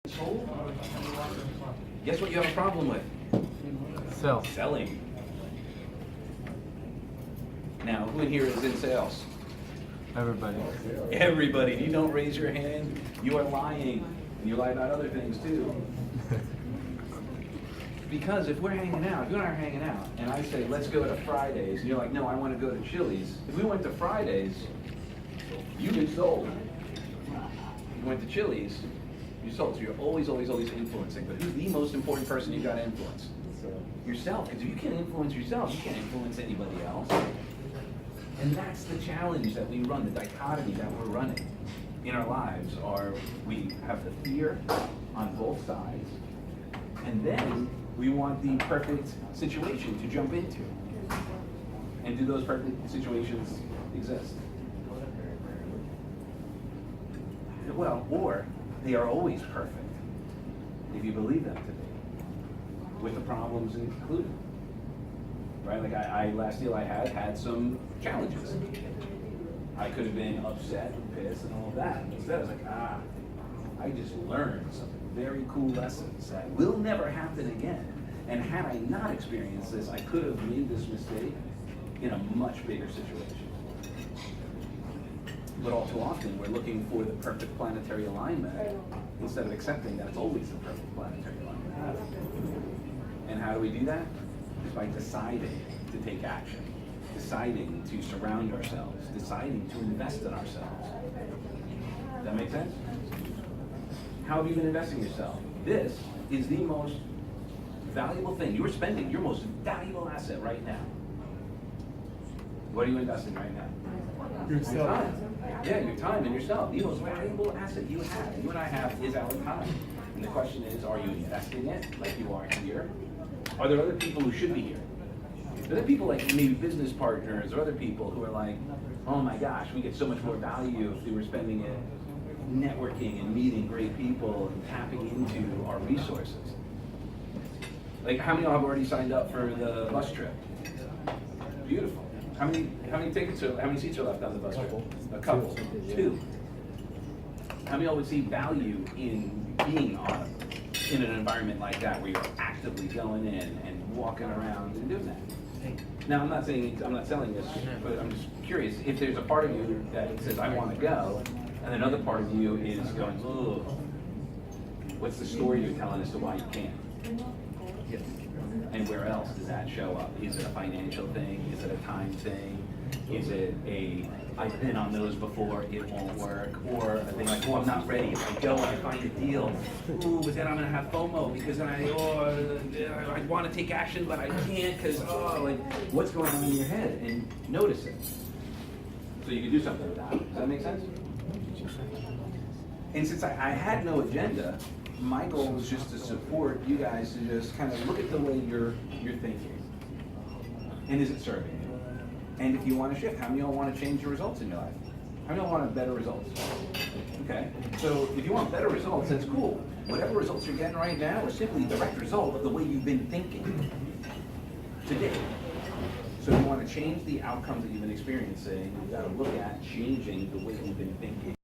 Sold? Guess what you have a problem with? Selling. Now, who in here is in sales? Everybody. Everybody. If you don't raise your hand, you are lying. And you lie about other things too. Because if we're hanging out, if you and I are hanging out, and I say, let's go to Fridays, and you're like, no, I want to go to Chili's. If we went to Fridays, you get sold. If you went to Chili's, you sold. So you're always influencing. But who's the most important person you got to influence? Yourself. Because if you can't influence yourself, you can't influence anybody else. And that's the challenge that we run, the dichotomy that we're running in our lives. Are we have the fear on both sides, and then we want the perfect situation to jump into. And do those perfect situations exist? Well, or they are always perfect, if you believe them to be, with the problems included. Right? Like I last deal I had some challenges. I could have been upset and pissed and all of that. Instead, I was like, I just learned some very cool lessons that will never happen again. And had I not experienced this, I could have made this mistake in a much bigger situation. But all too often, we're looking for the perfect planetary alignment instead of accepting that it's always the perfect planetary alignment. And how do we do that? It's by deciding to take action, deciding to surround ourselves, deciding to invest in ourselves. Does that make sense? How have you been investing in yourself? This is the most valuable thing. You're spending your most valuable asset right now. What are you investing right now? Your time. Yeah, your time and yourself. The most valuable asset you have, you and I have, is our time. And the question is, are you investing it like you are here? Are there other people who should be here? Are there people like maybe business partners or other people who are like, oh my gosh, we get so much more value if we were spending it networking and meeting great people and tapping into our resources? Like, how many of you have already signed up for the bus trip? Beautiful. How many tickets how many seats are left on the bus trip? A couple. Two. How many of y'all would see value in being in an environment like that where you're actively going in and walking around and doing that? Now, I'm not selling this, but I'm just curious if there's a part of you that says, I want to go, and another part of you is going, oh, what's the story you're telling as to why you can't? And where else does that show up? Is it a financial thing? Is it a time thing? Is it I've been on those before, it won't work? Or a thing like, oh, I'm not ready. If I go and I find a deal, ooh, but then I'm gonna have FOMO because I want to take action, but I can't because, like, what's going on in your head? And notice it. So you can do something with that. Does that make sense? And since I had no agenda, my goal was just to support you guys to just kind of look at the way you're thinking. And is it serving you? And if you want to shift, how many of y'all want to change your results in your life? How many of y'all want better results? Okay, so if you want better results, that's cool. Whatever results you're getting right now are simply a direct result of the way you've been thinking today. So if you want to change the outcomes that you've been experiencing, you've got to look at changing the way you've been thinking.